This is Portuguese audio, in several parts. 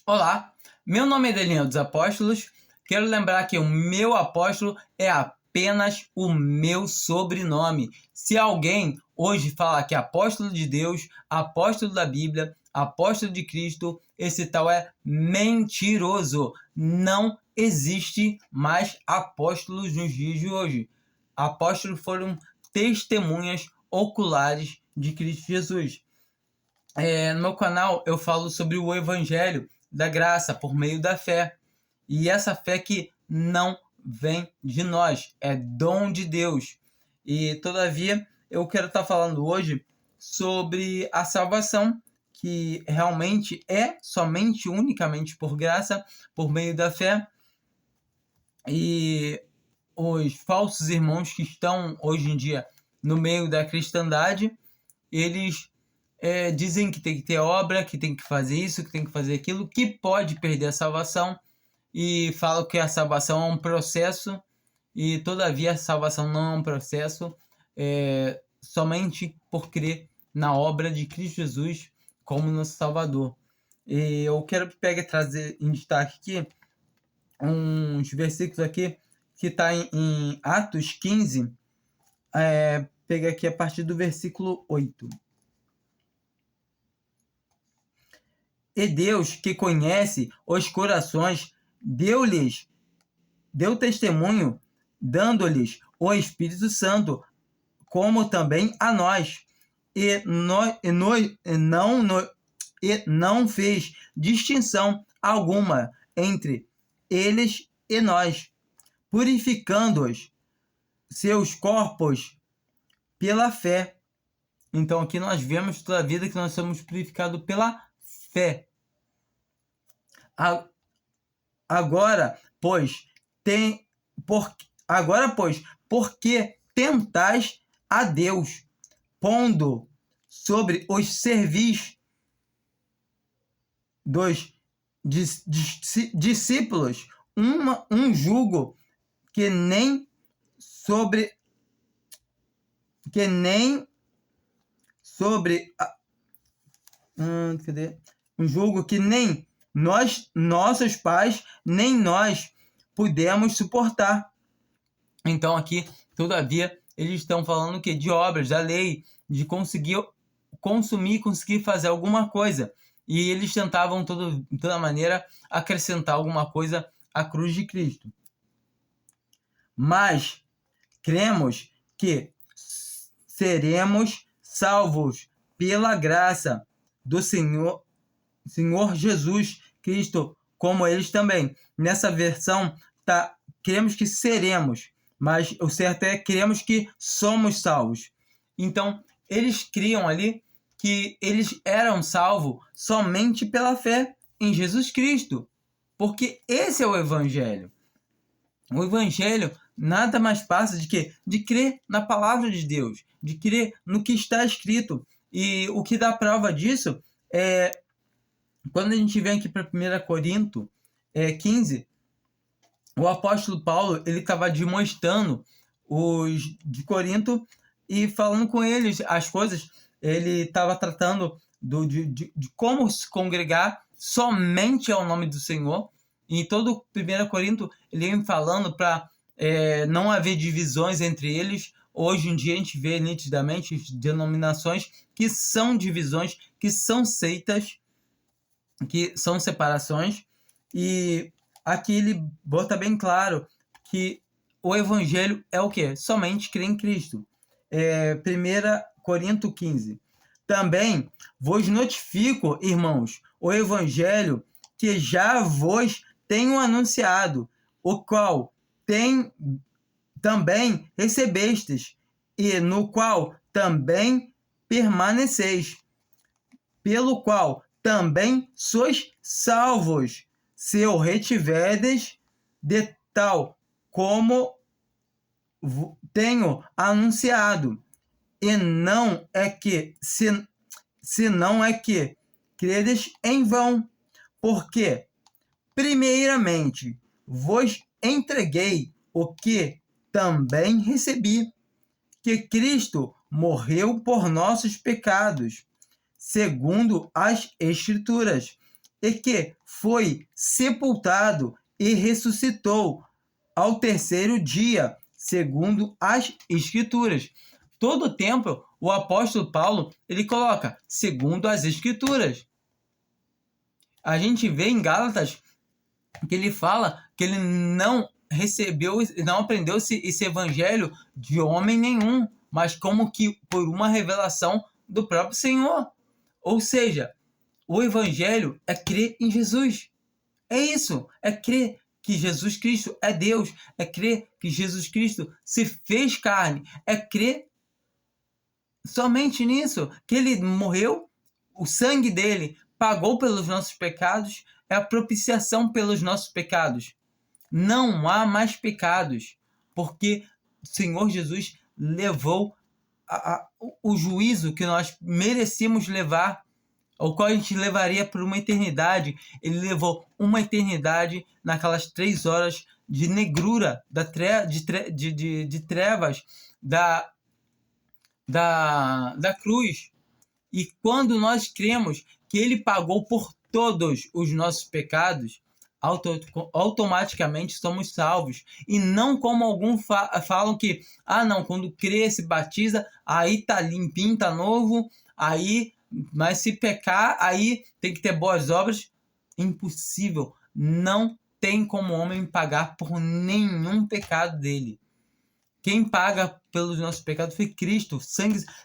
Olá, meu nome é Daniel dos Apóstolos. Quero lembrar que o meu apóstolo é apenas o meu sobrenome. Se alguém hoje falar que é apóstolo de Deus, apóstolo da Bíblia, apóstolo de Cristo, esse tal é mentiroso. Não existe mais apóstolos nos dias de hoje. Apóstolos foram testemunhas oculares de Cristo Jesus. No meu canal eu falo sobre o Evangelho da graça por meio da fé. E essa fé que não vem de nós, é dom de Deus. E todavia eu quero estar falando hoje sobre a salvação, que realmente é somente, unicamente por graça, por meio da fé. E os falsos irmãos que estão hoje em dia no meio da cristandade, eles dizem que tem que ter obra, que tem que fazer isso, que tem que fazer aquilo, que pode perder a salvação, e falam que a salvação é um processo, e todavia a salvação não é um processo, somente por crer na obra de Cristo Jesus como nosso Salvador. E eu quero trazer em destaque aqui uns versículos aqui que está em Atos 15, pega aqui a partir do versículo 8. E Deus, que conhece os corações, deu testemunho, dando-lhes o Espírito Santo, como também a nós. E não fez distinção alguma entre eles e nós, purificando-os seus corpos pela fé. Então aqui nós vemos toda a vida que nós somos purificados pela fé. Agora, pois, por que tentais a Deus, pondo sobre os servis dos discípulos um jugo que nem sobre um jugo que nem nossos pais, nem nós pudemos suportar. Então aqui, todavia, eles estão falando que de obras, da lei, de conseguir fazer alguma coisa. E eles tentavam, de toda maneira, acrescentar alguma coisa à cruz de Cristo. Mas cremos que seremos salvos pela graça do Senhor Jesus Cristo, como eles também. Nessa versão, cremos que seremos, mas o certo é cremos que somos salvos. Então, eles criam ali que eles eram salvos somente pela fé em Jesus Cristo, porque esse é o Evangelho. O Evangelho nada mais passa de crer na palavra de Deus, de crer no que está escrito. E o que dá prova disso é quando a gente vem aqui para 1 Corinto 15, o apóstolo Paulo ele estava demonstrando os de Corinto e falando com eles as coisas. Ele estava tratando de como se congregar somente ao nome do Senhor. E em todo 1 Corinto ele vem falando para não haver divisões entre eles. Hoje em dia a gente vê nitidamente denominações que são divisões, que são seitas, que são separações. E aqui ele bota bem claro que o Evangelho é o quê? Somente crer em Cristo. 1 Corinto 15. Também vos notifico, irmãos, o Evangelho que já vos tenho anunciado, o qual também recebestes, e no qual também permaneceis, pelo qual também sois salvos, se o retiverdes de tal como tenho anunciado. E não é que, se não é que credes em vão, porque primeiramente vos entreguei o que também recebi, que Cristo morreu por nossos pecados, segundo as Escrituras, e que foi sepultado e ressuscitou ao terceiro dia, segundo as Escrituras. Todo o tempo, o apóstolo Paulo, ele coloca, segundo as Escrituras. A gente vê em Gálatas que ele fala que ele não recebeu, não aprendeu esse evangelho de homem nenhum, mas como que por uma revelação do próprio Senhor. Ou seja, o evangelho é crer em Jesus. É isso, é crer que Jesus Cristo é Deus, é crer que Jesus Cristo se fez carne, é crer somente nisso, que ele morreu, o sangue dele pagou pelos nossos pecados, é a propiciação pelos nossos pecados. Não há mais pecados, porque o Senhor Jesus levou o juízo que nós merecíamos levar, ao qual a gente levaria por uma eternidade. Ele levou uma eternidade naquelas 3 horas de negrura, de trevas da cruz. E quando nós cremos que ele pagou por todos os nossos pecados, automaticamente somos salvos. E não como alguns falam que, não, quando crê, se batiza, aí tá limpinho, tá novo, mas se pecar, aí tem que ter boas obras. Impossível. Não tem como o homem pagar por nenhum pecado dele. Quem paga pelos nossos pecados foi Cristo.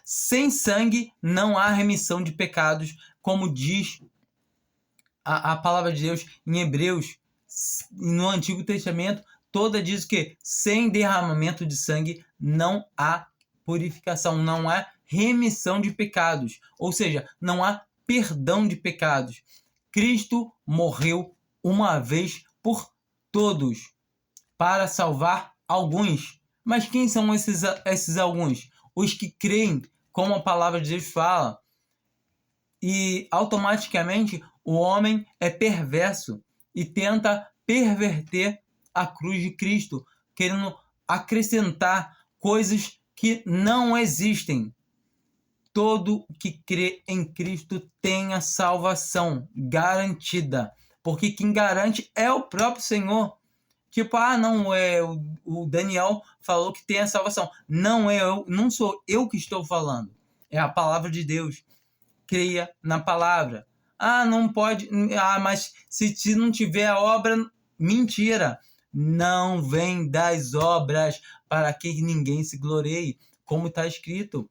Sem sangue não há remissão de pecados, como diz a palavra de Deus em Hebreus. No Antigo Testamento, toda diz que sem derramamento de sangue não há purificação, não há remissão de pecados. Ou seja, não há perdão de pecados. Cristo morreu uma vez por todos para salvar alguns. Mas quem são esses alguns? Os que creem, como a palavra de Deus fala. E automaticamente o homem é perverso e tenta perverter a cruz de Cristo, querendo acrescentar coisas que não existem. Todo que crê em Cristo tem a salvação garantida, porque quem garante é o próprio Senhor. Tipo, não, o Daniel falou que tem a salvação. Não sou eu que estou falando. É a palavra de Deus. Creia na palavra. Não pode. Mas se não tiver a obra, mentira. Não vem das obras para que ninguém se glorie. Como está escrito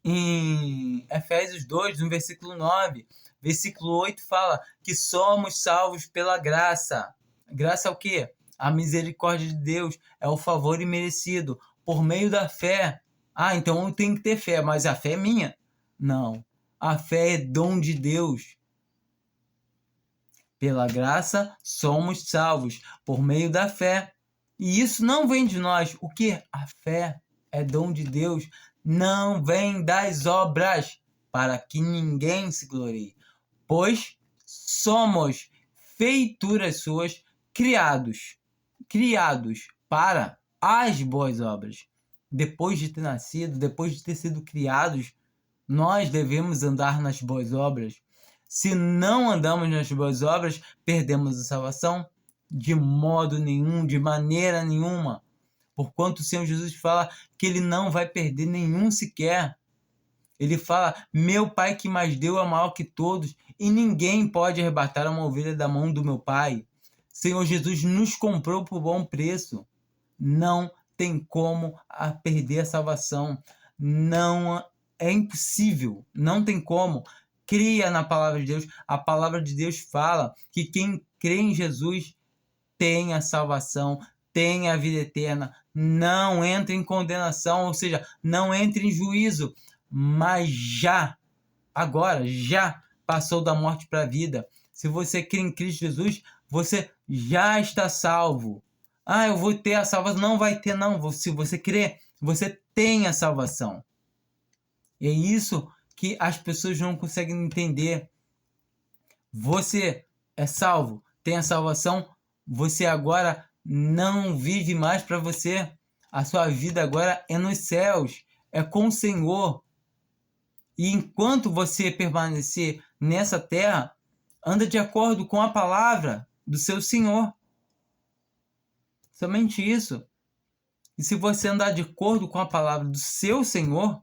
em Efésios 2, no versículo 9. Versículo 8 fala que somos salvos pela graça. Graça é o quê? A misericórdia de Deus, é o favor imerecido, por meio da fé. Então eu tenho que ter fé, mas a fé é minha? Não. A fé é dom de Deus. Pela graça somos salvos, por meio da fé. E isso não vem de nós. O que? A fé é dom de Deus. Não vem das obras, para que ninguém se glorie. Pois somos feituras suas, criados para as boas obras. Depois de ter nascido, depois de ter sido criados, nós devemos andar nas boas obras. Se não andamos nas boas obras, perdemos a salvação? De modo nenhum, de maneira nenhuma. Porquanto o Senhor Jesus fala que ele não vai perder nenhum sequer. Ele fala, meu Pai que mais deu é maior que todos, e ninguém pode arrebatar uma ovelha da mão do meu Pai. Senhor Jesus nos comprou por bom preço. Não tem como perder a salvação. Não é impossível. Não tem como. Cria na palavra de Deus. A palavra de Deus fala que quem crê em Jesus tem a salvação, tem a vida eterna. Não entra em condenação, ou seja, não entra em juízo. Mas já passou da morte para a vida. Se você crê em Cristo Jesus, você já está salvo. Eu vou ter a salvação. Não vai ter, não. Se você crê, você tem a salvação. E é isso que as pessoas não conseguem entender. Você é salvo, tem a salvação. Você agora não vive mais para você. A sua vida agora é nos céus. É com o Senhor. E enquanto você permanecer nessa terra, anda de acordo com a palavra do seu Senhor. Somente isso. E se você andar de acordo com a palavra do seu Senhor,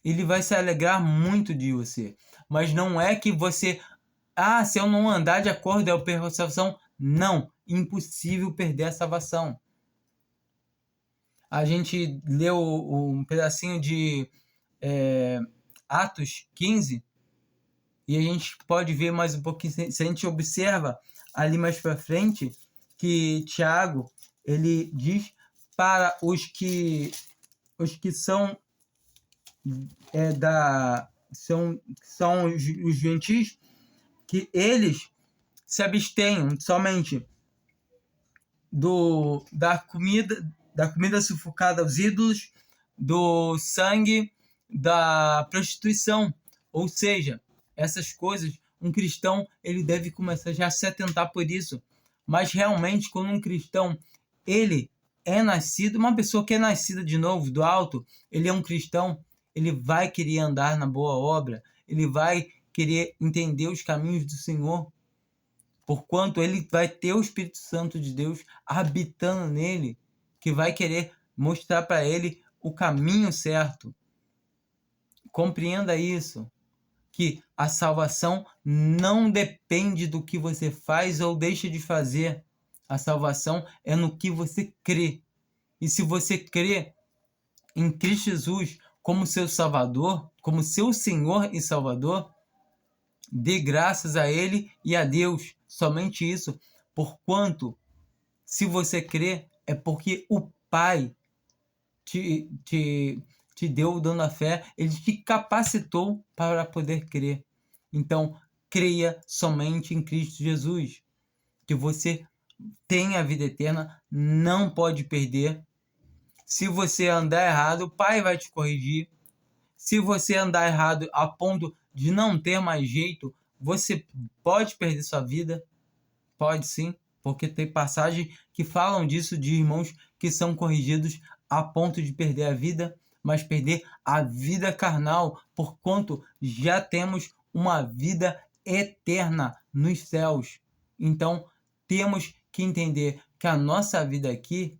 Ele vai se alegrar muito de você. Mas não é que você... se eu não andar de acordo, eu perco a salvação. Não. Impossível perder a salvação. A gente leu um pedacinho de Atos 15, e a gente pode ver mais um pouquinho, se a gente observa ali mais para frente, que Tiago, ele diz para os que são são os gentios, que eles se abstenham somente da comida sufocada aos ídolos, do sangue, da prostituição. Ou seja, essas coisas, um cristão ele deve começar já a se atentar por isso. Mas realmente, quando um cristão ele é nascido, uma pessoa que é nascida de novo do alto, ele é um cristão, ele vai querer andar na boa obra, ele vai querer entender os caminhos do Senhor, porquanto ele vai ter o Espírito Santo de Deus habitando nele, que vai querer mostrar para ele o caminho certo. Compreenda isso, que a salvação não depende do que você faz ou deixa de fazer. A salvação é no que você crê. E se você crê em Cristo Jesus como seu Salvador, como seu Senhor e Salvador, dê graças a Ele e a Deus. Somente isso. Porquanto, se você crê, é porque o Pai te deu o dom da fé, Ele te capacitou para poder crer. Então, creia somente em Cristo Jesus, que você tem a vida eterna, não pode perder. Se você andar errado, o Pai vai te corrigir. Se você andar errado a ponto de não ter mais jeito, você pode perder sua vida. Pode sim, porque tem passagens que falam disso, de irmãos que são corrigidos a ponto de perder a vida, mas perder a vida carnal, porquanto já temos uma vida eterna nos céus. Então, temos que entender que a nossa vida aqui,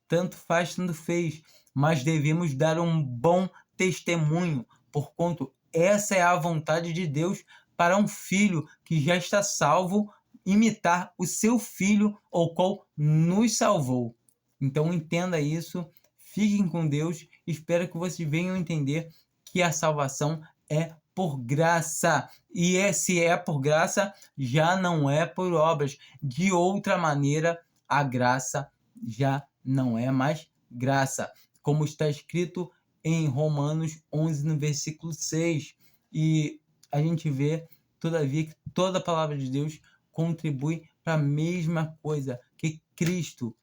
tanto faz, tanto fez, mas devemos dar um bom testemunho, porquanto essa é a vontade de Deus para um filho que já está salvo, imitar o seu filho, o qual nos salvou. Então entenda isso, fiquem com Deus, espero que vocês venham entender que a salvação é por graça, e se é por graça, já não é por obras. De outra maneira, a graça já não é mais graça, como está escrito em Romanos 11, no versículo 6. E a gente vê, todavia, que toda a palavra de Deus contribui para a mesma coisa, que Cristo,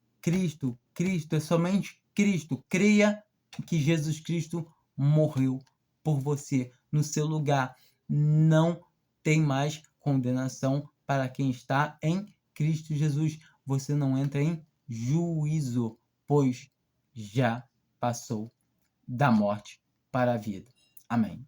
é somente Cristo. Creia que Jesus Cristo morreu por você, no seu lugar. Não tem mais condenação para quem está em Cristo Jesus. Você não entra em juízo, pois já passou da morte para a vida. Amém.